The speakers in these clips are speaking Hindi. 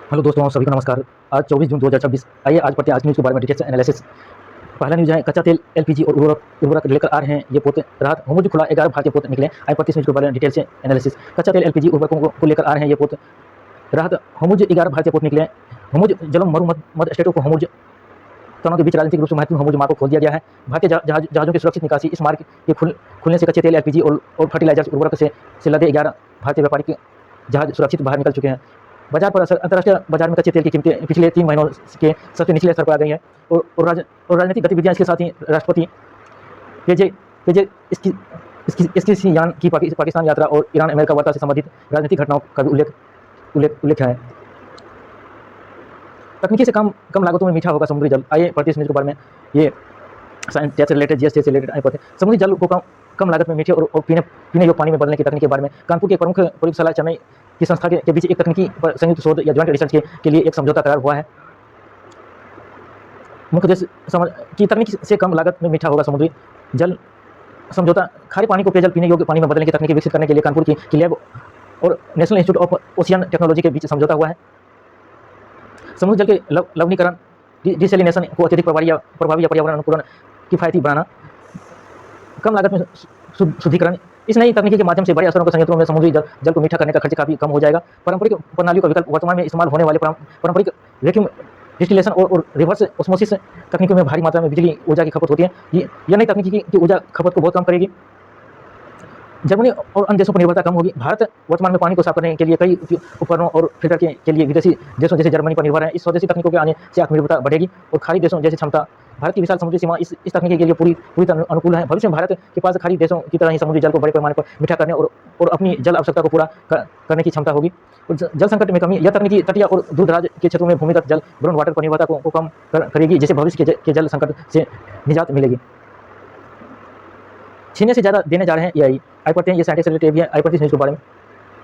हेलो दोस्तों, सभी को नमस्कार। आज 24 जून 2026। आइए आज पढ़ते हैं आज न्यूज़ के बारे में डिटेल से एनालिसिस। पहला न्यूज़ है, कच्चा तेल, एलपीजी और उर्वरक लेकर आ रहे हैं ये पोत राहत। होर्मुज खुला, 11 भारतीय पोत निकले। आइए पढ़ते हैं न्यूज़ के बारे में डिटेल से एनालिसिस। कच्चा तेल, एलपीजी उर्वरकों को लेकर आ रहे हैं ये पोत राहत। होर्मुज 11 भारतीय पोत निकले। होर्मुज जलम मरु स्टेटों को होर्मुज दोनों के बीच राजनीतिक रूप से महत्वपूर्ण होर्मुज मार्ग को खोल दिया गया है। भारतीय जहाजों की सुरक्षित निकासी। इस मार्ग के खुलने से कच्चे तेल, एलपीजी और फर्टिलाइजर्स उर्वरक से लदे 11 भारतीय व्यापारिक जहाज सुरक्षित बाहर निकल चुके हैं। बाजार पर असर। अंतर्राष्ट्रीय बाजार में कच्चे तेल की कीमतें पिछले 3 महीनों के सबसे निचले स्तर पर आ गई हैं और राजनीतिक गतिविधियां इसके साथ ही राष्ट्रपति पेजे पेजे इसकी यान की पाकिस्तान यात्रा और ईरान अमेरिका वार्ता से संबंधित राजनीतिक घटनाओं का भी उल्लेख है। तकनीकी से कम लागतों में मीठा होगा समुद्री जल। आइए पढ़ते हैं न्यूज़ के बारे में। ये साइंस से रिलेटेड, जीएसटी से रिलेटेड आइए पढ़ते हैं। समुद्री जल को कम लागत में मीठे और पीने योग्य पानी में बदलने की तकनीक के बारे में कानपुर के प्रमुख प्रयोगशाला चेन्नई की संस्था के बीच एक तकनीकी पर संयुक्त शोध या ज्वाइंट रिसर्च के लिए एक समझौता करार हुआ है। मुख्य उद्देश्य की तकनीक से कम लागत में मीठा होगा समुद्री जल। समझौता खारे पानी को पेयजल पीने योग्य पानी में बदलने की तकनीक विकसित करने के लिए कानपुर की लैब और national institute of ocean technology के बीच समझौता हुआ है। समुद्री जल के लवणीकरण, डिसैलिनेशन को अत्यधिक प्रभावी या पर्यावरण अनुकूलन किफायती बनाना, कम लागत में शुद्धिकरण। इस नई तकनीकी के माध्यम से बड़े स्तरों के संयंत्रों में समुद्री जल को मीठा करने का खर्च काफी कम हो जाएगा। पारंपरिक प्रणालियों का विकल्प वर्तमान में इस्तेमाल होने वाले पारंपरिक वैक्यूम डिस्टिलेशन और रिवर्स ऑस्मोसिस तकनीकों में भारी मात्रा में बिजली ऊर्जा की खपत होती है। यह नई तकनीकी की ऊर्जा खपत को बहुत कम करेगी। जर्मनी और अन्य देशों पर निर्भरता कम होगी। भारत वर्तमान में पानी को साफ करने के लिए कई उपकरणों और फिल्टर के लिए विदेशी देशों जैसे जर्मनी पर निर्भर है। इस स्वदेशी तकनीकों के आने से आत्मनिर्भरता बढ़ेगी और खाड़ी देशों जैसे क्षमता। भारत की विशाल समुद्री सीमा इस तकनीक के लिए पूरी तरह अनुकूल है। भविष्य में भारत के पास खाड़ी देशों की तरह ही समुद्री जल को बड़े पैमाने पर मीठा करने और अपनी जल आवश्यकता को पूरा करने की क्षमता होगी। जल संकट में कमी। यह तकनीकी तटीय और दूर दराज के क्षेत्रों में भूमिगत जल ग्राउंड वाटर पर निर्भरता को कम करेगी, जिससे भविष्य के जल संकट से निजात मिलेगी। छीनने से ज़्यादा देने जा रहे हैं एआई। आई पढ़ते हैं, ये साइंटिस्ट रिलेटेड भी है। आई पढ़ते हैं न्यूज़ के बारे में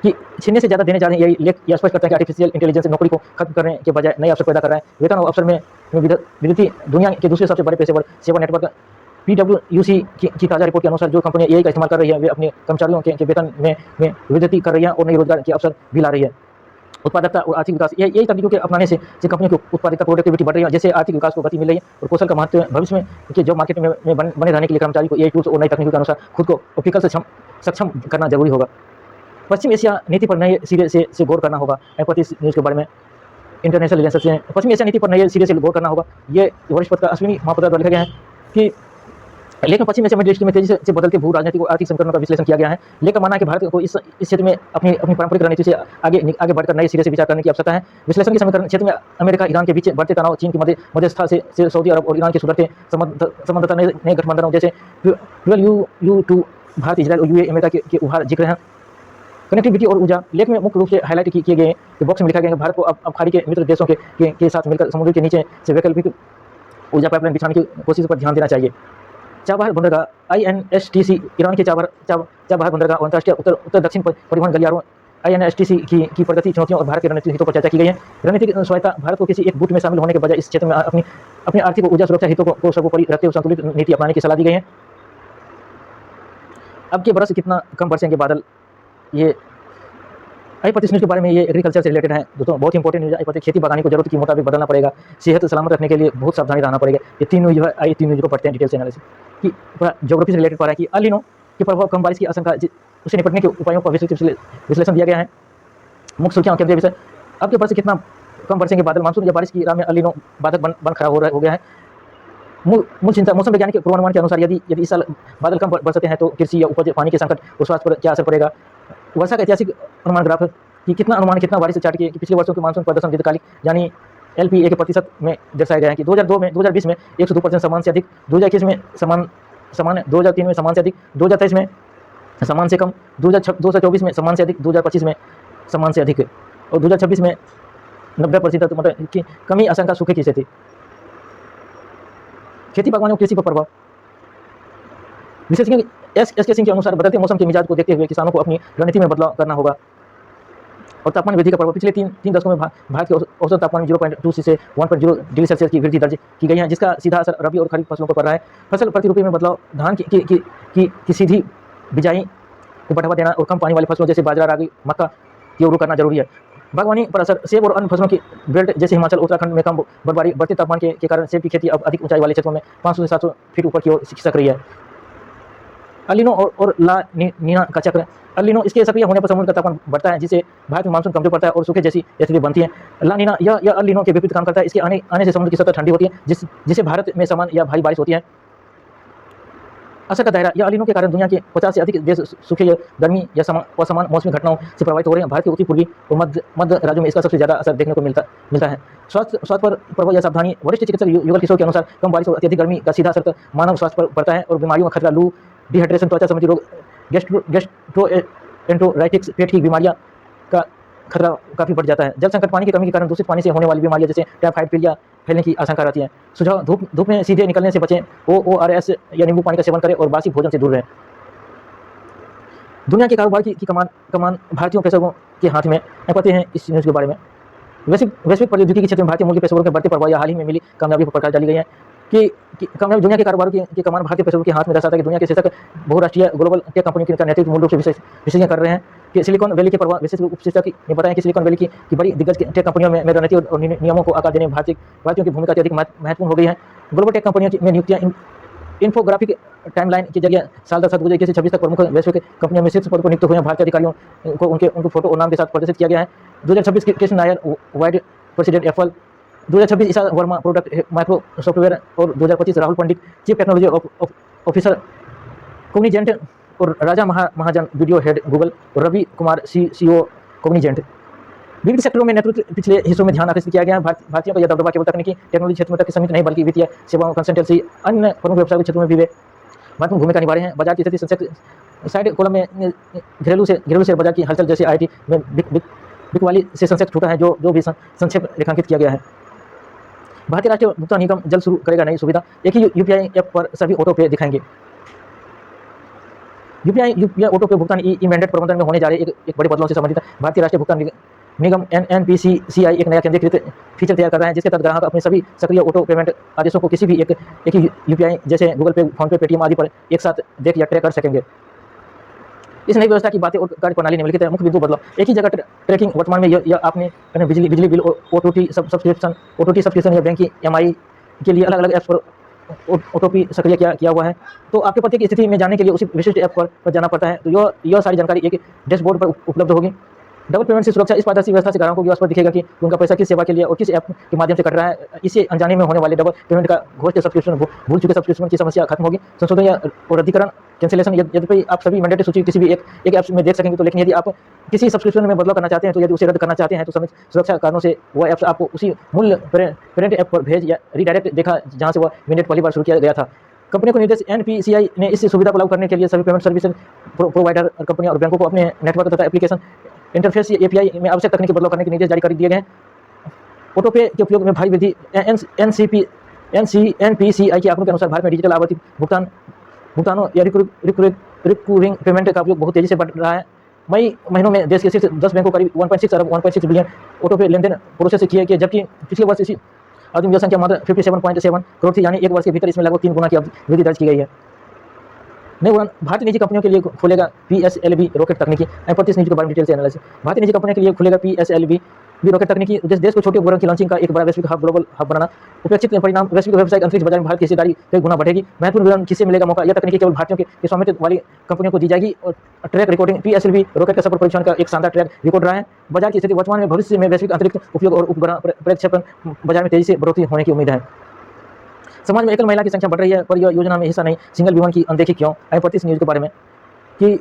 कि छीनने से ज़्यादा देने जा रहे हैं एआई। लेख यह स्पष्ट करता है कि आर्टिफिशियल इंटेलिजेंस नौकरी को खत्म करने के बजाय नए अवसर पैदा कर रहा है। वेतन और अवसर में विद्युतीय दुनिया के दूसरे सबसे बड़े पेशेवर सेवा नेटवर्क PwC की ताज़ा रिपोर्ट के अनुसार जो कंपनियां एआई का इस्तेमाल कर रही है वे अपने कर्मचारियों के वेतन में वृद्धि कर रही है और नई रोजगार के अवसर भी ला रही है। उत्पादकता और आर्थिक विकास। यही तकनीकों के अपनाने से कंपनियों की उत्पादकता, प्रोडक्टिविटी बढ़ रही है, जैसे आर्थिक विकास को गति मिल रही है और कौशल का महत्व। भविष्य में के जॉब मार्केट में बने रहने के लिए कर्मचारी को एआई टूल्स और नई तकनीकों के अनुसार खुद को ऑप्टिकल से सक्षम करना जरूरी होगा। पश्चिम एशिया नीति पर नए सिरे से गौर करना होगा। इस न्यूज़ के बारे में इंटरनेशनल रिलेशंस से पश्चिम एशिया नीति पर नए सिरे से गौर करना होगा। ये वरिष्ठ पद का अश्विनी महापात्रा द्वारा लिखा गया है कि लेकिन पश्चिम एशिया मिडिल ईस्ट में तेजी से बदलते भू राजनीतिक और आर्थिक संकटों का विश्लेषण किया गया है। लेकिन माना है कि भारत को इस क्षेत्र में अपनी पारंपरिक रणनीति से आगे बढ़कर नए सिरे से विचार करने की आवश्यकता है। विश्लेषण के समीकरण क्षेत्र में अमेरिका ईरान के बीच बढ़ते तनाव, चीन की मध्यस्थता से सऊदी अरब और ईरान के सुधरते संबंधता, नए गठबंधनों जैसे U2 भारत, इजरायल और यूए अमेरिका के उभार जिक्र हैं। कनेक्टिविटी और ऊर्जा। लेख में मुख्य रूप से हाईलाइट किए गए बॉक्स में लिखा गया है भारत को अब खाड़ी के मित्र देशों के साथ मिलकर समुद्र के नीचे से वैकल्पिक ऊर्जा पाइपलाइन बिछाने की कोशिश पर ध्यान देना चाहिए। चाबहार बंदरगाह INSTC ईरान के चाबहार बंदरगाह और अंतर्राष्ट्रीय उत्तर दक्षिण परिवहन गलियारों INSTC की प्रगति, चुनौतियों और भारत के रणनीतिक हितों पर चर्चा की गई है। रणनीतिक स्वायत्ता। भारत को किसी एक गुट में शामिल होने के बजाय इस क्षेत्र में अपनी आर्थिक और ऊर्जा सुरक्षा हितों को सर्वोपरि रखते हुए संतुलित नीति अपनाने की सलाह दी गई है। अब के बरस कितना कम बरसेंगे बादल। ये आई पति न्यूज़ के बारे में, ये एग्रीकल्चर से रिलेटेड है दोस्तों, बहुत इंपॉर्टेंट न्यूज़ है। आई पति खेती बागवानी को जरूरत के मुताबिक बदलना पड़ेगा। सेहत सलामत रखने के लिए बहुत सावधानी रहना पड़ेगा। ये 3 न्यूज़ है। आई 3 न्यूज़ को पढ़ते हैं डिटेल से एनालिसिस कि ज्योग्राफी से रिलेटेड पढ़ा है कि अल नीनो के प्रभाव, कम बारिश की आशंका, उससे निपटने के उपायों का विश्लेषण दिया गया है। मुख्य सुर्खियां केंद्रीय विषय। अब के बरस कितना कम बरसेंगे बादल। मानसून या बारिश की राह में अल नीनो बाधक बन खड़ा हो गया है। मूल चिंता। मौसम वैज्ञानिक के पूर्वानुमान के अनुसार यदि इस साल बादल कम बरसते हैं तो कृषि या उपज, पानी के संकट और स्वास्थ्य पर क्या असर पड़ेगा। वर्षा का ऐतिहासिक अनुमान ग्राफ कि कितना बारिश से चार्ट किए कि पिछले वर्षों के मानसून प्रदर्शन दीर्घकालिक यानी LPA के प्रतिशत में दर्शाया गया है कि 2020 में 102% समान से अधिक, 2021 में समान, 2003 में समान से अधिक, 2023 में समान से कम, 2024 में समान से अधिक, 2025 में समान से अधिक और 2026 में 90% मतलब कि कमी आशंका सूखे की स्थिति। खेती बागवानी और कृषि पर प्रभाव। विशेषज्ञ SK सिंह के अनुसार बदलते मौसम के मिजाज को देखते हुए किसानों को अपनी रणनीति में बदलाव करना होगा। और तापमान वृद्धि का प्रभाव। पिछले तीन दशकों में भारत के औसत तापमान 0.2 से 1.0 डिग्री सेल्सियस की वृद्धि दर्ज की गई है, जिसका सीधा असर रबी और खरीफ फसलों पर पड़ रहा है। फसल प्रतिरूपी में बदलाव। धान की सीधी बिजाई को बढ़ावा देना और कम पानी वाली फसलों जैसे बाजरा, रागी, मक्का की ओर करना जरूरी है। बागवानी पर असर। सेब और अन्य फसलों की बेल्ट जैसे हिमाचल उत्तराखंड में कम बर्फबारी, बढ़ते तापमान के कारण सेब की खेती अब अधिक ऊंचाई वाले क्षेत्रों में 500 से 700 फीट ऊपर की ओर खिसक रही है। अलिनो और ला नीना का चक्र। अलिनो, इसके सक्रिय होने पर समुद्र का तापमान बढ़ता है, जिससे भारत में मानसून कमजोर पड़ता है और सूखे जैसी स्थिति बनती है। ला नीना यह अलिनो के विपरीत काम करता है। इसके आने से समुद्र की सतह ठंडी होती है, जिससे भारत में सामान्य या भारी बारिश होती है। असर का दायरा। यह अलिनो के कारण दुनिया के 50 से अधिक देश सूखे या गर्मी या असमान मौसमी घटनाओं से प्रभावित हो रहे हैं। भारत के उत्तरी पूर्वी और मध्य राज्यों में इसका सबसे ज्यादा असर देखने को मिलता है। स्वास्थ्य पर प्रभाव या सावधानी। वरिष्ठ चिकित्सक युगल किशोर के अनुसार कम बारिश और अत्यधिक गर्मी का सीधा असर मानव स्वास्थ्य पर पड़ता है और बीमारियों का खतरा, लू, डिहाइड्रेशन, त्वचा संबंधी रोग, गैस्ट्रोएंटेराइटिस, पेट की बीमारियां का खतरा काफी बढ़ जाता है। जल संकट। पानी की कमी के कारण दूषित पानी से होने वाली बीमारियां जैसे टाइफाइड, पीलिया फैलने की आशंका रहती है। सुझाव। धूप में सीधे निकलने से बचें। ORS या नींबू पानी का सेवन करें और बासी भोजन से दूर रहें। दुनिया के कारोबार की कमान भारतीयों पेशेवरों के हाथ में। पते हैं इस न्यूज़ के बारे में। वैश्विक प्रौद्योगिकी के क्षेत्र में भारतीय मूल के पेशेवरों के बढ़ते प्रभाव या हाल ही में मिली कामयाबी पर प्रकाश डाली गई है कि कामयाबी दुनिया के कारोबार की कमान भारतीय पेशेवरों के हाथ में दर्शाता है कि दुनिया के शीर्षक बहुराष्ट्रीय ग्लोबल टेक कंपनियों का नेतृत्व मूल रूप से विशेषज्ञ कर रहे हैं। कि सिलिकॉन वैली के प्रभाव। विशेष उपशिष्टक ने बताया कि सिलिकॉन वैली की बड़ी दिग्गज टेक कंपनियों में रणनीति और नियमों को आकार देने में भारतीयों की भूमिका अत्यधिक महत्वपूर्ण हो गई है। ग्लोबल टेक कंपनियों में नियुक्तियां इन्फोग्राफिक टाइमलाइन के जरिए साल 2021 से 26 तक प्रमुख वैश्विक कंपनियों में शीर्ष पद पर नियुक्त हुए हैं। भारतीय अधिकारियों को उनके फोटो और नाम के साथ प्रदर्शित किया गया है। 2026 Krishna Nair, vice president Apple. 2026 Isha Verma, product micro software. और 2025 Rahul Pandit, chief technology officer Cognizant. और Raja Mahajan, video head Google. और रवि कुमार, CEO कॉग्निजेंट। विविध सेक्टरों में नेतृत्व पिछले हिस्सों में ध्यान आकर्षित किया गया है। भारतीयों का यह दबदबा केवल तकनीकी टेक्नोलॉजी क्षेत्र में तक सीमित नहीं, बल्कि वित्तीय सेवाओं, कंसल्टेंसी, अन्य प्रमुख व्यवसाय क्षेत्रों में भी वे महत्वपूर्ण भूमिका निभा रहे हैं। बाजार की स्थिति। सेंसेक्स साइड कॉलम में घरेलू शेयर बाजार की हलचल जैसे IT में बिकवाली से सेंसेक्स छूटा है, जो भी संक्षेप रेखांकित किया गया है। भारतीय राष्ट्रीय भुगतान निगम जल्द शुरू करेगा नई सुविधा। एक ही UPI ऐप पर सभी ऑटो पे दिखाएंगे। UPI ऑटो पे भुगतान ई मैंडेट प्रबंधन में होने जा रहे एक बड़े बदलाव से संबंधित है। भारतीय राष्ट्रीय भुगतान निगम NNPCI एक नया केंद्रीकृत फीचर तैयार कर रहा है, जिसके तहत ग्राहक अपने सभी सक्रिय ऑटो पेमेंट आदेशों को किसी भी एक ही UPI जैसे गूगल पे, फोन पे, पेटीएम आदि पर एक साथ देख या ट्रैक कर सकेंगे। इस नई व्यवस्था की बातें और कार्यप्रणाली निम्नलिखित है। मुख्य बिंदु बदलाव। एक ही जगह ट्रैकिंग। वर्तमान में यह आपने बिजली बिल, OTT सब्सक्रिप्शन या बैंक की MI के लिए अलग अलग ऐप्स पर OTP सक्रिय किया हुआ है। तो आपके पते की स्थिति में जानने के लिए उसी विशिष्ट ऐप पर जाना पड़ता है। तो यह सारी जानकारी एक डैशबोर्ड पर उपलब्ध होगी। डबल पेमेंट से सुरक्षा। इस पारदर्शी व्यवस्था से ग्राहकों को स्पष्ट दिखेगा कि उनका पैसा किस सेवा के लिए और किस ऐप के माध्यम से कट रहा है। इसे अनजाने में होने वाले डबल पेमेंट का घोषित सब्सक्रिप्शन, भूल चुके सब्सक्रिप्शन की समस्या खत्म होगी। संशोधन या रद्दीकरण, कैंसिलेशन। यद्यपि आप सभी मैंडेटरी सूची किसी भी एक ऐप में देख सकेंगे, तो लेकिन यदि आप किसी सब्सक्रिप्शन में बदलाव करना चाहते हैं, तो यदि उसे रद्द करना चाहते हैं, तो सुरक्षा कारणों से वह ऐप्स आपको उसी मूल पेरेंट ऐप पर भेज या रीडायरेक्ट देखा जहां से वह मैंडेट पहली बार शुरू किया गया था। कंपनी को निर्देश। NPCI ने इस सुविधा को लागू करने के लिए सभी पेमेंट सर्विस प्रोवाइडर कंपनियों और बैंकों को अपने नेटवर्क तथा एप्लीकेशन इंटरफेस API में आवश्यक तकनीकी बदलाव करने के निर्देश जारी कर दिए गए हैं। ऑटो पे के उपयोग में भारी वृद्धि। NPCI के आंकड़ों के अनुसार भारत में डिजिटल आवर्ती भुगतानों या रिकरिंग पेमेंट का उपयोग बहुत तेजी से बढ़ रहा है। मई महीनों में देश के शीर्ष 10 बैंकों करीब 1.6 बिलियन ऑटो पे लेनदेन प्रोसेस किए गए, जबकि पिछले वर्ष इसी अवधि में संख्या मात्र 57.7 करोड़ थी, यानी एक वर्ष के भीतर इसमें लगभग 3 गुना की वृद्धि दर्ज की गई है। नई उड़ान। भारतीय निजी कंपनियों के लिए खुलेगा PSLV रॉकेट तकनीकी। 35 न्यूज़ के बारे में डिटेल से एनालिसिस। भारतीय निजी कंपनियों के लिए खुलेगा PSLV रॉकेट तकनीकी। उद्देश्य देश को छोटे उपग्रह की लॉन्चिंग का एक बड़ा वैश्विक हब, ग्लोबल हब बनाना। उपेक्षित परिणाम। वैश्विक व्यावसायिक अंतरिक्ष बाजार में भारत की हिस्सेदारी कई गुना बढ़ेगी। महत्वपूर्ण विवरण किसे मिलेगा मौका। यह तकनीकी केवल भारतीयों के स्वामित्व वाली कंपनियों को दी जाएगी। और ट्रैक रिकॉर्डिंग। PSLV रॉकेट का सफल परीक्षण का एक शानदार ट्रैक रिकॉर्ड रहा है। बाजार की स्थिति। वर्तमान में भविष्य में वैश्विक अंतरिक्ष उपयोग और उपग्रह प्रक्षेपण बाजार में तेजी से बढ़ोतरी होने की उम्मीद है। समाज में एकल महिला की संख्या बढ़ रही है, पर यह योजना में हिस्सा नहीं। सिंगल वुमन की अनदेखी क्यों। 35 न्यूज़ के बारे में कि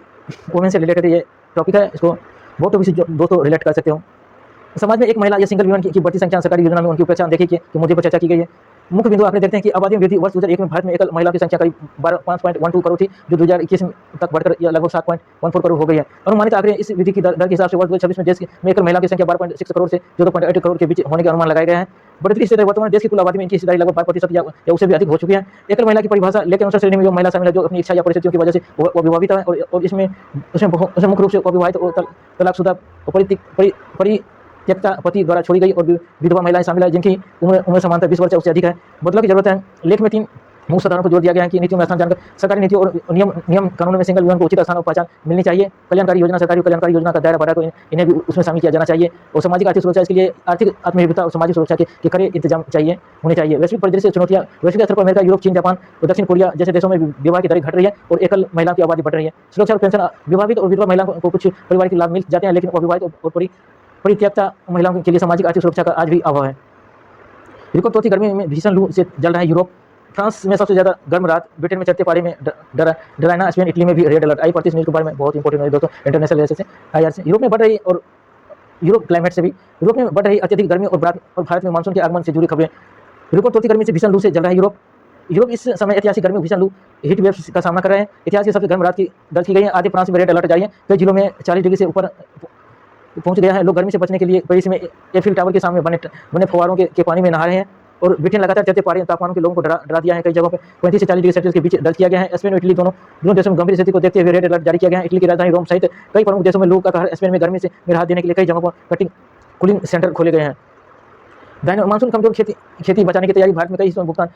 वुमेन से रिलेटेड ये टॉपिक है, इसको बहुत टॉपिक से दोस्तों रिलेट कर सकते हो। समाज में एक महिला या सिंगल वुमन की बढ़ती संख्या सरकारी योजना में उनकी उपेक्षा देखिए कि मुद्दे पर चर्चा की गई है। मुख्य बिंदु आपने देखते हैं कि आबादी में वृद्धि। वर्ष 2001 में भारत में एकल महिला की संख्या करीब 5.12 करोड़ थी, जो 2021 तक बढ़कर यह लगभग 7.14 करोड़ हो गई है। अनुमानित आंकड़े इस वृद्धि की दर के हिसाब से वर्ष 2026 में देश में एकल महिला की संख्या 12.6 करोड़ से 14.8 करोड़ के बीच होने के अनुमान लगाए गए हैं। बढ़ती स्थिति। वर्तमान देश की कुल आबादी में इनकी हिस्सेदारी लगभग 5% या उससे भी अधिक हो चुकी है। एकल महिला की परिभाषा। लेकिन अनुसार श्रेणी में वो महिला शामिल है जो अपनी इच्छा या परिस्थितियों की वजह से अविवाहित है, और इसमें मुख्य रूप से अविवाहित और तलाकशुदा परित्यक्ता पति द्वारा छोड़ी गई और विधवा महिलाएं शामिल है, जिनकी उम्र समानता 20 वर्ष से अधिक है। बदलाव की जरूरत है। लेख में 3 मूल साधारण को जोर दिया गया है कि नीतियों में स्थान जानकर सरकारी नीतियों और नियम कानूनों में सिंगल यूनियन को उचित स्थान और पहचान मिलनी चाहिए। कल्याणकारी योजना, सरकारी कल्याणकारी योजना का दायरा बढ़ाकर इन्हें भी उसमें शामिल किया जाना चाहिए। और सामाजिक आर्थिक सुरक्षा, इसके लिए आर्थिक आत्मनिर्भरता और सामाजिक सुरक्षा के कड़े इंतजाम होने चाहिए। वैश्विक परिदृश्य चुनौतियाँ, वैश्विक स्तर पर अमेरिका, यूरोप, चीन, जापान और दक्षिण कोरिया जैसे देशों में विवाह की दरें घट रही है और एकल महिलाओं की आबादी बढ़ रही है। सुरक्षा और पेंशन, विवाहित और विधवा महिलाओं को कुछ परिवार के लाभ मिल जाते हैं, लेकिन अविवाहित और परित्यक्ता महिलाओं के लिए सामाजिक आर्थिक सुरक्षा का आज भी अभाव है। यूरोप चौथी गर्मी में भीषण लू से जल रहा है यूरोप। फ्रांस में सबसे ज़्यादा गर्म रात, ब्रिटेन में चढ़ते पारे में डराना, स्पेन, इटली में भी रेड अलर्ट। आई 35 न्यूज़ के बारे में बहुत इंपॉर्टेंट है दोस्तों, इंटरनेशनल जैसे IR से। यूरोप में बढ़ रही और यूरोप क्लाइमेट से भी, यूरोप में बढ़ रही अत्यधिक गर्मी और भारत में मानसून के आगमन से जुड़ी खबरें। यूरोप चौथी गर्मी से भीषण लू से जल रहा है यूरोप इस समय ऐतिहासिक गर्मी, भीषण लू, हीट वेव्स का सामना कर रहे हैं। इतिहास की सबसे गर्म रात की दर्ज की गई है। आधे फ्रांस में रेड अलर्ट जारी है। कई जिलों में 40 डिग्री से ऊपर पहुंच गया है। लोग गर्मी से बचने के लिए पेरिस में एफिल टावर के सामने बने फव्वारों के पानी में नहा रहे हैं। और ब्रिटेन लगातार चढ़ते पारे तापमानों के लोगों को डरा दिया है। कई जगहों पर 35 से 40 डिग्री सेल्सियस के बीच दर्ज किया गया है। स्पेन और इटली दोनों देशों में गंभीर स्थिति को देखते हुए रेड अलर्ट जारी किया गया है। इटली की राजधानी रोम सहित कई प्रमुख देशों में लू का कहर। स्पेन में गर्मी से राहत देने के लिए कई जगहों पर कूलिंग सेंटर खोले गए हैं। मानसून कमजोर, खेती बचाने की तैयारी। भारत में कई हिस्सों में भुगतान।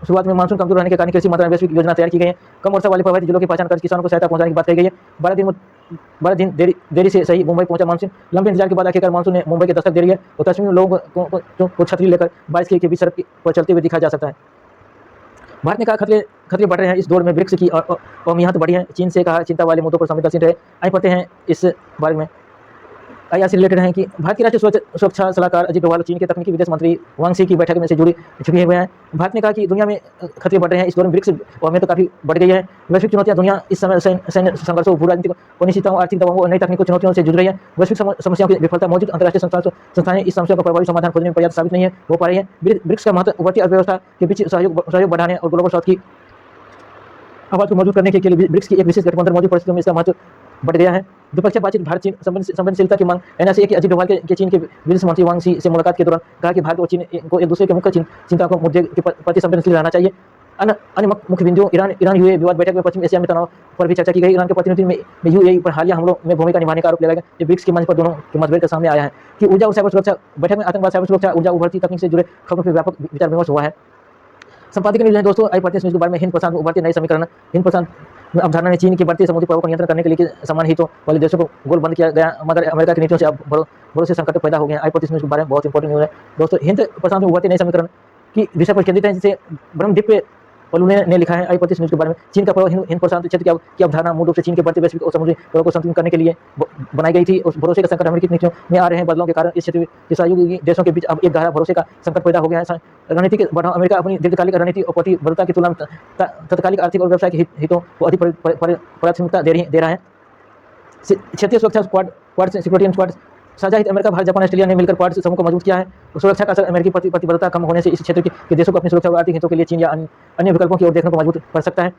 शुरुआत में मानसून कमजोर रहने के कारण कृषि मंत्रालय में वैश्विक योजना तैयार की गई है। कम वर्षा वाले प्रभावित जिलों की पहचान कर किसानों को सहायता पहुंचाने की बात कही गई है। 12 दिन देरी से सही मुंबई पहुंचा मानसून। लंबे इंतजार के बाद आखिरकार मानसून ने मुंबई के दस्तक दे रही है और तस्वीर में लोगों को छतरी लेकर बारिश के बीच सड़क पर चलते हुए दिखाया जा सकता है। भारत ने कहा खतरे बढ़ रहे हैं। इस दौर में ब्रिक्स की अहमियत बढ़ी है। चीन से कहा चिंता वाले मुद्दों पर संवेदनशील रहे। आइए पढ़ते हैं इस बारे में। IR से रिलेटेड हैं कि भारत के राष्ट्रीय सुरक्षा सलाहकार अजीत डोभाल चीन के तकनीकी विदेश मंत्री वांग शी की बैठक में से जुड़े हुए हैं। भारत ने कहा कि दुनिया में खतरे बढ़ रहे हैं। इस दौर में ब्रिक्स अहमियत तो काफ़ी बढ़ गई है। वैश्विक चुनौतियां, दुनिया इस समय सैन्य संघर्षों, भू राजनीतिक अनिश्चितताओं, आर्थिक दबावों और नई तकनीकों चुनौतियों से जुड़ रही है। वैश्विक समस्याओं की विफलता, मौजूद अंतर्राष्ट्रीय संस्थाएं इस समस्या का प्रभावी समाधान खोजने में पर्याप्त साबित नहीं हो पा रही है। ब्रिक्स का महत्व उभरती अर्थव्यवस्था के बीच सहयोग बढ़ाने और ग्लोबल साउथ की आवाज़ को मजबूत करने के लिए ब्रिक्स की एक विशेष गठबंधन मौजूद परिस्थितियों में इसका महत्व बढ़ गया है। द्विपक्षीय बातचीत, भारत चीन संवेदनशीलता की मांग। NRC की अजीत डोभाल के चीन के विदेश मंत्री वांग शी से मुलाकात के दौरान कहा कि भारत और चीन को एक दूसरे के मुख्य चिंता को मुद्दे के प्रति संवेदनशील रहना चाहिए। अन्य मुख्य बिंदुओं, ईरान UAE विवाद। बैठक में पश्चिम एशिया में तनाव पर भी चर्चा की गई। ईरान के प्रतिनिधि में UAE पर हालिया हमलों में भूमिका निभाने का आरोप लगाया गया। ब्रिक्स के मंच पर दोनों के मतभेद का सामने आया है कि ऊर्जा और साइबर सुरक्षा। बैठक में आतंकवाद, साइबर सुरक्षा, ऊर्जा, उभरती तकनीक से जुड़े खबरों पर व्यापक विचार विमर्श हुआ है। संपादकीय न्यूज़ है दोस्तों। आई 35 न्यूज़ के बारे में हिंद प्रशांत में उभरते नए समीकरण। हिंद प्रशांत में अवधारणा ने चीन की बढ़ती समुद्री प्रभाव को नियंत्रण करने के लिए समान हितों वाले देशों को गोल बंद किया गया, मगर अमेरिका की नीतियों से अब भरोसे संकट पैदा हो गए हैं। आई 35 न्यूज़ के बारे में बहुत इंपॉर्टेंट न्यूज़ है दोस्तों। हिंद प्रशांत में उभरते नए समीकरण की विषय पर केंद्रित है, जिसे ब्रह्मदीप पलूने ने लिखा है। आई 35 न्यूज़ के बारे में। चीन का प्रभाव, हिंद प्रशांत क्षेत्र की अवधारणा मूल रूप से चीन के बढ़ते वैश्विक और समुद्री प्रभाव को संतुलित करने के लिए बनाई गई थी। उस भरोसे का संकट अमेरिकी नीतियों में आ रहे हैं बदलाव के कारण इस क्षेत्र के सहयोगी देशों के बीच अब एक गहरा भरोसे का संकट पैदा हो गया है। रणनीति के बढ़ाव, अमेरिका अपनी दीर्घकालिक रणनीति और प्रतिबद्धता की तुलना में तत्कालिक आर्थिक और व्यवसायिक हितों को अधिक प्राथमिकता दे रहा है। क्षेत्रीय सुरक्षा क्वाड सिक्योरिटी स्क्वाड साझा हित, अमेरिका, भारत, जापान, ऑस्ट्रेलिया ने मिलकर क्वाड समूह को मजबूत किया है। सुरक्षा का असर, अमेरिकी प्रतिबद्धता कम होने से इस क्षेत्र के देशों को अपनी सुरक्षा और आर्थिक हितों के लिए चीन या अन्य विकल्पों की ओर देखने को मजबूत कर सकता है।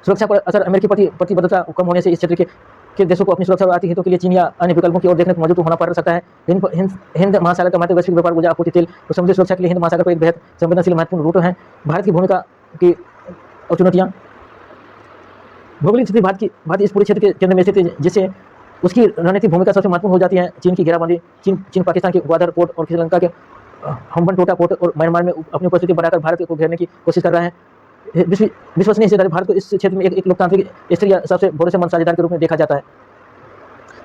सुरक्षा पर असर, अमेरिकी प्रतिबद्धता कम होने से इस क्षेत्र के देशों को अपनी सुरक्षा और आर्थिक हितों के लिए चीन या अन्य विकल्पों की ओर देखने को मजबूत होना पड़ सकता है। हिंद महासागर का महत्व, वैश्विक व्यापार, ऊर्जा आपूर्ति, तेल और समुद्री सुरक्षा के लिए हिंद महासागर पर एक बेहद संवेदनशील महत्वपूर्ण रूट है। भारत की भूमिका की और चुनौतियाँ। भौगोलिक स्थिति भारत इस पूरे क्षेत्र के केंद्र में स्थित है, जिससे उसकी रणनीतिक भूमिका सबसे महत्वपूर्ण हो जाती है। चीन की घेराबंदी, चीन पाकिस्तान के ग्वादर पोर्ट और श्रीलंका के हम्बनटोटा पोर्ट और म्यांमार में अपनी उपस्थिति बनाकर भारत को घेरने की कोशिश कर रहा है। विश्वसनीय हिस्सेदारी, भारत को इस क्षेत्र में एक लोकतांत्रिक स्थिर या सबसे भरोसेमंद साझेदार के रूप में देखा जाता है।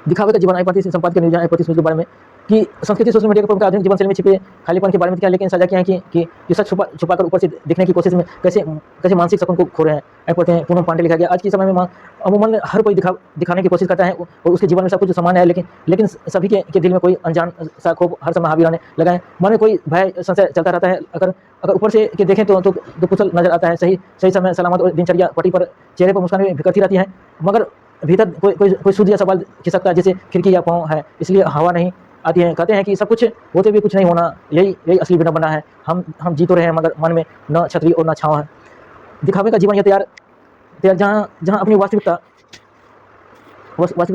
दिखावे का जीवन, आई 35 संपादकीय न्यूज़, आई 35 न्यूज़ के बारे में कि संस्कृति, सोशल मीडिया के आधुनिक जीवन शैली में छिपे खालीपन के बारे में क्या, लेकिन साझा किया है कि सच छुपाकर ऊपर से दिखने की कोशिश में कैसे मानसिक सुकून को खो रहे हैं। आई पढ़ते हैं, पूनम पांडे लिखा गया। आज के समय में अमूमन हर कोई दिखाने की कोशिश करता है और उसके जीवन में सब कुछ समान है, लेकिन सभी के दिल में कोई अनजान सा खौफ हर समय हावी रहने लगा है। मन में कोई भय, संशय चलता रहता है। अगर ऊपर से के देखें तो कुशल नजर आता है, सही समय सलामत और दिनचर्या पटी पर, चेहरे पर मुस्कान बिखरती रहती है, मगर भीतर कोई सूद या सवाल खिसकता है, जैसे खिड़की या पाँव है, इसलिए हवा नहीं आती है। कहते हैं कि सब कुछ होते भी कुछ नहीं होना, यही असली बिना बना है। हम जी तो रहे हैं, मगर मन में न छतरी और न छाँव है। दिखावे का जीवन, यह तैयार जहाँ अपनी वास्तविकता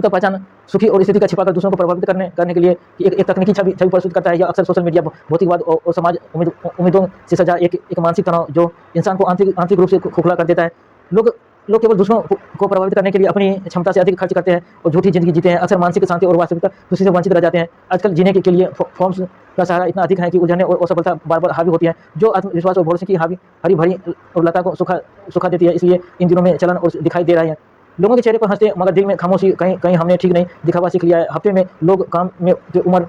पहचान, सुखी और स्थिति का छिपाकर दूसरों को प्रभावित करने के लिए एक तकनीकी छवि प्रस्तुत करता है। यह अक्सर सोशल मीडिया, भौतिकवाद और समाज उम्मीदों से सजा एक मानसिक तनाव जो इंसान को आंतरिक रूप से खोखला कर देता है। लोग लोग केवल दूसरों को प्रभावित करने के लिए अपनी क्षमता से अधिक खर्च करते हैं और झूठी जिंदगी जीते हैं। अक्सर मानसिक शांति और वास्तविकता दूसरे से वंचित रह जाते हैं। आजकल जीने के लिए फॉर्म्स का सहारा इतना अधिक है कि उलझने और असफलता बार-बार हावी होती है, जो आत्मविश्वास और भरोसे की हरी भरी और लता को सुखा देती है। इसलिए इन दिनों में चलन और दिखाई दे रहा है। लोगों के चेहरे पर हंसते मगर दिल में खामोशी, कहीं कहीं हमने ठीक नहीं दिखावा सीख लिया है। हफ्ते में लोग काम में उम्र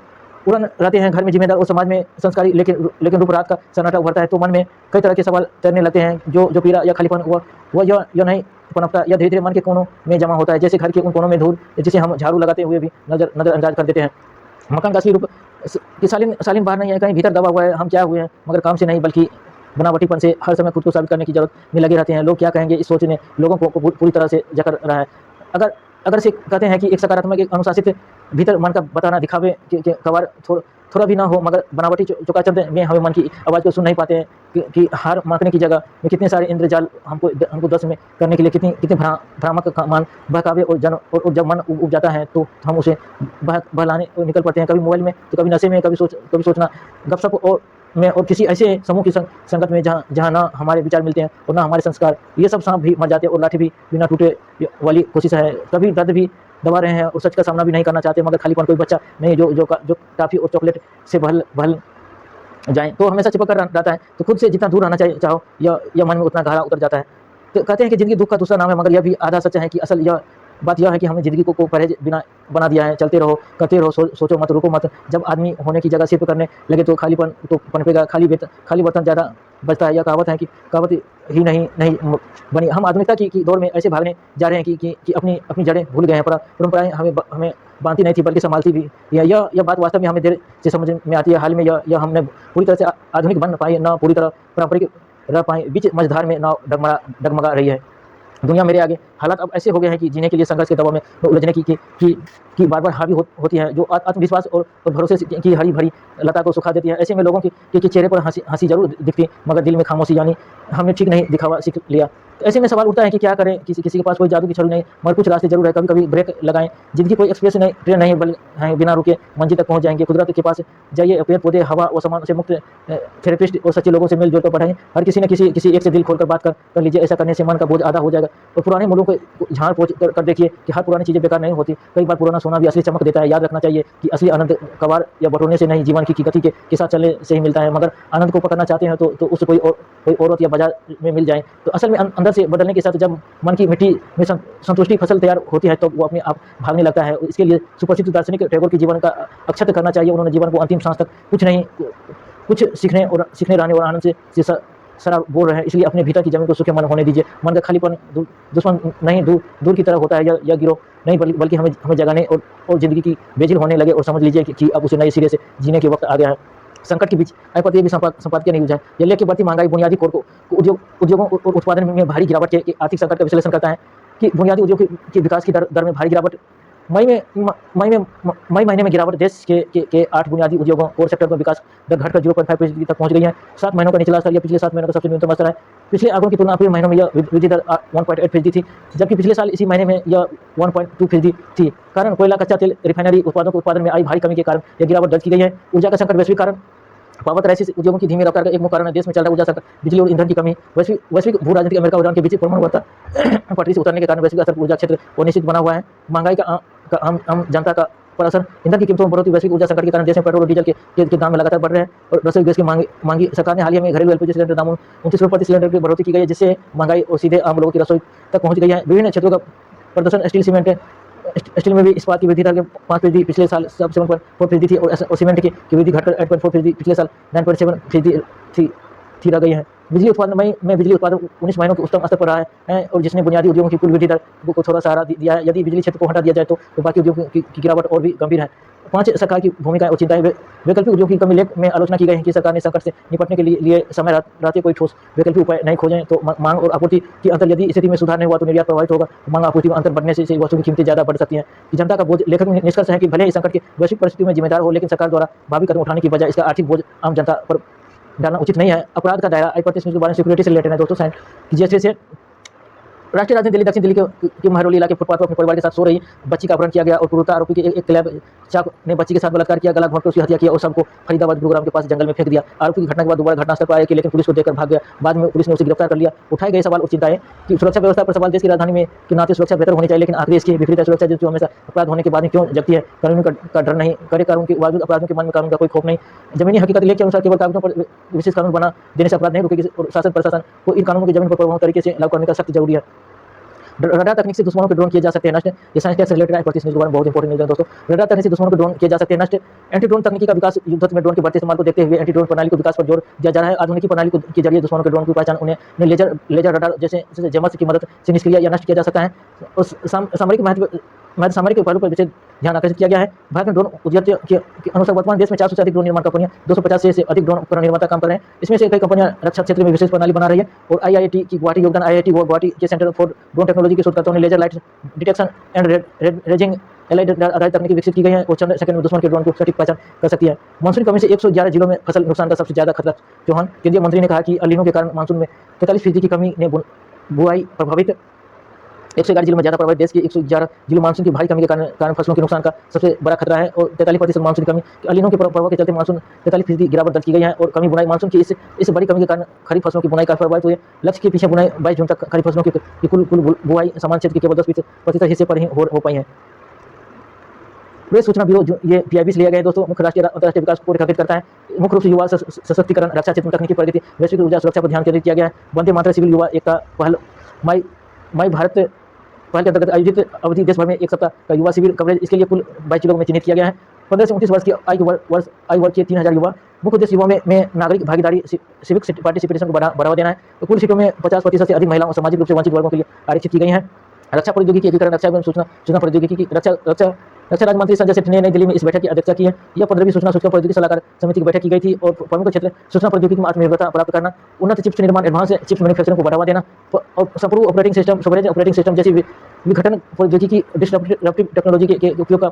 उड़न रहते हैं, घर में जिम्मेदार और समाज में संस्कारी, लेकिन रूप रात का सन्नाटा उभरता है तो मन में कई तरह के सवाल तैरने लगते हैं। जो पीड़ा या खालीपन वह यह नहीं पनपता, या धीरे धीरे मन के कोनों में जमा होता है, जैसे घर के उन कोनों में धूल जिसे हम झाड़ू लगाते हुए भी नजरअंदाज कर देते हैं। मकान का असली रूप कि सालिन बाहर नहीं है, कहीं भीतर दबा हुआ है। हम क्या हुए हैं, मगर काम से नहीं बल्कि बनावटीपन से हर समय खुद को साबित करने की जरूरत में लगे रहते हैं। लोग क्या कहेंगे इस सोच ने लोगों को पूरी तरह से जकड़ रहा है। अगर अगर से कहते हैं कि एक सकारात्मक, एक अनुशासित भीतर मन का बताना दिखावे के कवार थोड़ा भी ना हो, मगर बनावटी चौकाचंद में हमें मन की आवाज़ को सुन नहीं पाते हैं कि हार मांगने की जगह में कितने सारे इंद्रजाल हमको दस में करने के लिए कितने भ्रामक मान बहकावे, और जब मन उब जाता है तो हम उसे बहलाने निकल पड़ते हैं। कभी मोबाइल में तो कभी नशे में, कभी सोचना गपशप और किसी ऐसे समूह की संगत में जहाँ ना हमारे विचार मिलते हैं और ना हमारे संस्कार। ये सब सांप भी मर जाते हैं और लाठी भी बिना टूटे वाली कोशिश है। कभी दर्द भी दबा रहे हैं और सच का सामना भी नहीं करना चाहते, मगर खालीपन कोई बच्चा नहीं जो टॉफी और चॉकलेट से भल जाए तो हमेशा चिपक कर रहता है। तो खुद से जितना दूर रहना चाहो यह मन में उतना गहरा उतर जाता है। तो कहते हैं कि ज़िंदगी दुख का दूसरा नाम है, मगर यह भी आधा सच है कि असल बात यह है कि हमने ज़िंदगी को परहेज बिना बना दिया है। चलते रहो, करते रहो, सोचो मत, रुको मत। जब आदमी होने की जगह सिर्फ करने लगे तो खालीपन तो पनपेगा। खाली बर्तन ज़्यादा बचता है। यह कहावत है कि कहावत ही नहीं बनी। हम आधुनिकता की दौर में ऐसे भागने जा रहे हैं कि अपनी जड़ें भूल गए हैं। परंपराएं हमें बांधती नहीं थी बल्कि संभालती भी। यह बात वास्तव में हमें देर से समझ में आती है। हाल में यह हमने पूरी तरह से आधुनिक बन पाई, न पूरी तरह पारंपरिक रह पाई। बीच मझधार में नाव डगमगा रही है। दुनिया मेरे आगे। हालात अब ऐसे हो गए हैं कि जीने के लिए संघर्ष के दबाव में उलझने की बार हावी होती है, जो आत्मविश्वास और भरोसे की हरी भरी लता को सुखा देती है। ऐसे में लोगों के चेहरे पर हंसी जरूर दिखती, मगर दिल में खामोशी, यानी हमने ठीक नहीं दिखावा सीख लिया। तो ऐसे में सवाल उठता है कि क्या करें। किसी के पास कोई जादू की छड़ी नहीं, मगर कुछ रास्ते जरूर है। कभी कभी ब्रेक लगाएं। जिंदगी कोई एक्सप्रेस नहीं, ट्रेन नहीं, बल्कि बिना रुके मंजिल तक पहुंच जाएंगे। कुदरत के पास जाइए, पेड़ पौधे, हवा और सामान से मुक्त थेरेपिस्ट और सच्चे लोगों से मिलजुल कर पढ़ाएं। हर किसी ने किसी एक से दिल खोलकर बात कर लीजिए। ऐसा करने से मन का बोझ आधा हो जाएगा। और पुराने मूल्यों को झाड़ पोंछ कर देखिए कि हर पुरानी चीज़ें बेकार नहीं होती। कई बार पुराना सोना भी असली चमक देता है। याद रखना चाहिए कि असली आनंद कबाड़ या बटोरने से नहीं, जीवन की गति के साथ चलने से ही मिलता है। मगर आनंद को पकड़ना चाहते हैं तो उसे कोई औरत या बाजार में मिल जाए। तो असल में अंदर से बदलने के साथ जब मन की मिट्टी में संतुष्टि फसल तैयार होती है तो वो अपने आप भागने लगता है। इसके लिए सुप्रसिद्ध दार्शनिक टैगोर के जीवन का अक्षत करना चाहिए। उन्होंने जीवन को अंतिम सांस तक कुछ सीखने रहने और आनंद से सरा बोल रहे हैं। इसलिए अपने भीतर की जमीन को सूखे मन होने दीजिए। मन का खालीपन दुश्मन नहीं, दूर की तरफ होता है। या गिरोह नहीं, बल्कि हमें जगाने और ज़िंदगी की बेजिल होने लगे। और समझ लीजिए कि अब उसे नए सिरे से जीने के वक्त आ गया है। संकट के बीच आयपति भी संपादकीय नहीं बुझाए। ये लेके बढ़ती महंगाई बुनियादी कोर को उद्योगों और उत्पादन में भारी गिरावट के आर्थिक संकट का विश्लेषण करता है कि बुनियादी उद्योग के विकास की दर में भारी गिरावट। मई महीने में गिरावट देश के 8 बुनियादी उद्योगों और सेक्टर में विकास दर घटकर 0.5% तक पहुंच गई है। 7 महीनों का निचला स्तर यह पिछले 7 महीनों का सबसे न्यूनतम स्तर है। पिछले आंकड़ों की तुलना अप्रैल महीनों में यह वृद्धि दर 1.8% थी, जबकि पिछले साल इसी महीने में यह 1.2% थी। कारण कोयला, कच्चा तेल, रिफाइनरी उत्पादों के उत्पादन में आई भारी कमी के कारण यह गिरावट दर्ज की गई है। ऊर्जा का संकट वैश्विक कारण। पावर क्राइसिस उद्योगों की धीमी रफ्तार का एक मुख्य कारण है। देश में चल रहा ऊर्जा संकट, बिजली और ईंधन की कमी, वैश्विक भू राजनीतिक अमेरिका और ईरान के बीच परमाणु वार्ता पटरी से उतरने के कारण वैश्विक स्तर पर ऊर्जा क्षेत्र अनिश्चित बना हुआ है। महंगाई का आम जनता का पर असर। ईंधन की कीमतों में बढ़ोतरी, वैश्विक ऊर्जा संकट के कारण देश में पेट्रोल और डीजल के दाम में लगातार बढ़ रहे हैं और रसोई गैस की मांगी। सरकार ने हाल ही में घरेलू एलपीजी सिलेंडर दामों 29 रुपये प्रति सिलेंडर की बढ़ोतरी की गई है, जिससे महंगाई और सीधे आम लोगों की रसोई तक पहुंच गई है। विभिन्न क्षेत्रों का प्रदर्शन। स्टील में भी इस्पात की वृद्धि दर 5% पिछले साल 7.4% थी और सीमेंट की वृद्धि घटकर 8.4% पिछले साल 9.7% थी रह गई है। बिजली उत्पादन मई में बिजली उत्पादन 19 महीनों के उच्चतम स्तर पर रहा है और जिसने बुनियादी उद्योगों की कुल वृद्धि दर को थोड़ा सहारा दिया है। यदि बिजली क्षेत्र को हटा दिया जाए तो बाकी उद्योगों की गिरावट और भी गंभीर है। 5 सरकार की भूमिकाएं और चिंताएं। वैकल्पिक उद्योग की कमी लेख में आलोचना की गई है कि सरकार ने संकट से निपटने के लिए समय रहते कोई ठोस वैकल्पिक उपाय नहीं खोजें तो मांग और आपूर्ति की अंतर। यदि स्थिति में सुधार नहीं हुआ तो निर्यात प्रभावित होगा। मांग आपूर्ति में अंतर बढ़ने से वस्तुओं की कीमतें ज़्यादा बढ़ सकती हैं। जनता का बोझ। लेखक में निष्कर्ष है कि भले ही संकट की वैश्विक परिस्थितियों में जिम्मेदार हो, लेकिन सरकार द्वारा भावी कदम उठाने की बजाय इसका आर्थिक बोझ आम जनता पर डालना उचित नहीं है। अपराध का दायरा। आयप्रति के बारे में सिक्योरिटी से रिलेटेड है दोस्तों। जैसे राष्ट्रीय राजधानी दिल्ली दक्षिण दिल्ली के महरौली इलाके फुटपाथ पर अपने परिवार के साथ सो रही बच्ची का अपहरण किया गया और क्रूरता आरोपी के एक क्लब चाक ने बच्ची के साथ बलात्कार किया, गला घोंटकर उसकी हत्या किया और सबको फरीदाबाद गुरुग्राम के पास जंगल में फेंक दिया। आरोपी की घटना के बाद दोबारा घटनास्थल पर आया कि लेकिन पुलिस को देखकर भाग गया। बाद में पुलिस ने उसे गिरफ्तार कर लिया। उठाए गए सवाल और चिंताएं कि सुरक्षा व्यवस्था पर सवाल, देश की राजधानी में के नाते सुरक्षा बेहतर होनी चाहिए, लेकिन आखिर इसकी विपरीत सुरक्षा जो हमेशा अपराध होने के बाद क्यों जगती है। कानून का डर नहीं, कड़े कानून के बावजूद अपराधियों के मन में कानून का कोई खौफ नहीं। जमीनी हकीकत लेख के अनुसार केवल कागजों पर विशेष कानून बना देने से अपराध नहीं रुकेगी और शासन प्रशासन को इन कानूनों की जमीन पर प्रभावी तरीके से लागू करने का सख्त जरूरी है। रडार तकनीक से दुश्मनों के ड्रोन किए जा सकते हैं नष्ट। ये साइंस से रिलेटेड है, न्यूज़ के बारे में बहुत इंपॉर्टेंट न्यूज़ है दोस्तों। रडार तकनीक से दुश्मनों के ड्रोन किए जा सकते हैं नष्ट। एंटी ड्रोन तकनीकी का विकास, युद्ध में ड्रोन के बढ़ते इस्तेमाल को देखते हुए एंटी ड्रोन प्रणाली को विकास पर जोर दिया जा रहा है। आधुनिक प्रणाली के जरिए दुश्मनों के ड्रोन की पहचान उन्हें लेजर रडार जैसे जमस की मदद से निष्क्रिय या नष्ट किया जा सकता है। और सामरिक पहलू पर विशेष ध्यान आकर्षित किया गया है। भारत में ड्रोन उद्योग के अनुसार वर्तमान देश में 400 से अधिक ड्रोन निर्माण कंपनियां, 250 से अधिक ड्रोन उपकरण निर्माता काम कर रहे हैं। इसमें से कई कंपनियां रक्षा क्षेत्र में विशेष प्रणाली बना रही है और आईआईटी की गुवाहाटी योगदान। आईआईटी गुवाहाटी के सेंटर फॉर ड्रोन टेक्नोलॉजी के शोधकर्ताओं ने laser light detection and ranging एलाइड आधारित तकनीकी विकसित की गई है और चंद सेकंड में दुश्मन के ड्रोन को सटीक पहचान कर सकती है। मानसून कमी से 111 जिलों में फसल नुकसान का सबसे ज्यादा खतरा। चौहान केंद्रीय मंत्री ने कहा कि अल नीनो के कारण मानसून में 43% की कमी ने बुआई प्रभावित 111 जिलों में ज्यादा प्रभावित देश के 111 जिलों मानसून की भारी कमी के कारण फसलों के नुकसान का सबसे बड़ा खतरा है और 43% मानसून की कमी। अल नीनो के प्रभाव के चलते मानसून 43% गिरावट दर्ज की गई है और कमी बुनाई मानसून की इस बड़ी कमी के कारण खरीफ फसलों की बुनाई काफी प्रभावित हुई है। लक्ष्य के पीछे बुनाई 22 जून तक खरीफ फसलों की कुल बुआई समान क्षेत्र के केवल 10% हिस्से पर ही हो पाई है। प्रेस सूचना ब्यूरो ये पीआईबी से लिया गया है दोस्तों। मुख्य राष्ट्रीय अंतर्राष्ट्रीय विकास को रेखांकित करता है। मुख्य रूप से युवा सशक्तिकरण, रक्षा क्षेत्र में तकनीकी प्रगति, वैश्विक ऊर्जा सुरक्षा पर ध्यान केंद्रित किया गया है। वंदे मातरम सिविल युवा एकता पहल माई भारत पहल के अंतर्गत आयोजित अवधि देश भर में एक सप्ताह का युवा शिविर कवरेज, इसके लिए कुल 22 जिलों में चिन्हित किया गया है। 15 से 29 वर्ष की आयु वर्ग के 3000 युवा। मुख्य उद्देश्य युवाओं में नागरिक भागीदारी, सिविक पार्टिसिपेशन को बढ़ावा देना है। तो कुल सीटों में 50% से अधिक महिलाओं और सामाजिक रूप से वंचित वर्गों के लिए आरक्षित की गई हैं। रक्षा प्रौद्योगिकी एकीकरण, रक्षा एवं सूचना प्रौद्योगिकी की रक्षा राज्य मंत्री संजय सेठ ने नई दिल्ली में इस बैठक की अध्यक्षता की है। यह 15वीं सूचना प्रौद्योगिकी सलाहकार समिति की बैठक की गई थी और प्रमुख क्षेत्र सूचना प्रौद्योगिकी में आत्मनिर्भरता प्राप्त करना, उन्नत चिप्स निर्माण, एडवांस चिप्स मैन्युफैक्चरिंग को बढ़ावा देना और संपूर्ण ऑपरेटिंग सिस्टम जैसी विघटन प्रौद्योगिकी, डिस्ट्रप्टिव टेक्नोलॉजी के उपयोग का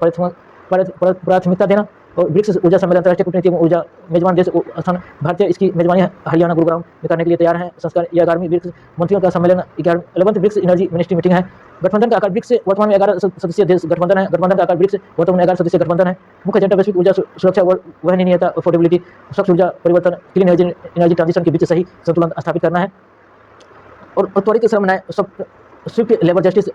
प्राथमिकता देना। और ब्रिक्स ऊर्जा सम्मेलन, अंतर्राष्ट्रीय कूटनीति एवं ऊर्जा मेजबान देश स्थान भारतीय इसकी मेजबानी हरियाणा गुरुग्राम में करने के लिए तैयार है। संस्कार 11वीं ब्रिक्स मंत्रियों का सम्मेलन 11th BRICS energy ministry meeting है। गठबंधन का आकार ब्रिक्स वर्तमान में 11 सदस्यीय देश गठबंधन है। गठबंधन का आकार ब्रिक्स वर्तमान में 11 सदस्यीय गठबंधन है। मुख्य एजेंडा वैश्विक ऊर्जा सुरक्षा, वहनीयता, अफोर्डेबिलिटी, स्वच्छ ऊर्जा परिवर्तन, क्लीन एनर्जी ट्रांजिशन के बीच सही संतुलन स्थापित करना है और त्वरित श्रम न्याय, स्विफ्ट लेबर जस्टिस,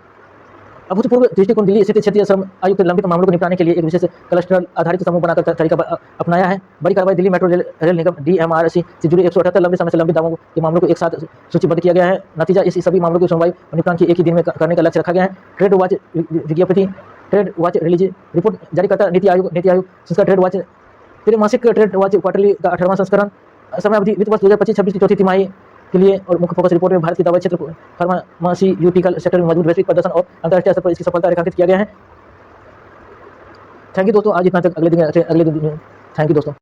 अभूतपूर्व दृष्टिकोण दिल्ली स्थित क्षेत्रीय श्रम आयुक्त के लंबित मामलों को निपटाने के लिए एक विशेष क्लस्टर आधारित समूह बनाकर तरीका अपनाया है। बड़ी कार्रवाई दिल्ली मेट्रो रेल निगम DMRC से जुड़े 178 लंबे समय से लंबित दावों के मामलों को एक साथ सूचीबद्ध किया गया है। नतीजा इस सभी मामलों की सुनवाई और निपटान की एक ही दिन में करने का लक्ष्य रखा गया है। ट्रेड वॉच विज्ञप्ति, ट्रेड वॉच रिलीज रिपोर्ट जारी करता नीति आयोग संस्था ट्रेड वॉच त्रैमासिक ट्रेड वॉच क्वार्टरली का 18वां संस्करण। समय अवधि वित्त वर्ष 2025-26 की चौथी तिमाही के लिए और मुख्य फोकस रिपोर्ट में भारत की दवाई क्षेत्र, फार्मास्यूटिकल सेक्टर में मजबूत वैश्विक प्रदर्शन और अंतर्राष्ट्रीय स्तर पर इसकी सफलता रेखांकित किया गया है। थैंक यू दोस्तों, आज इतना तक। अगले दिन थैंक यू दोस्तों।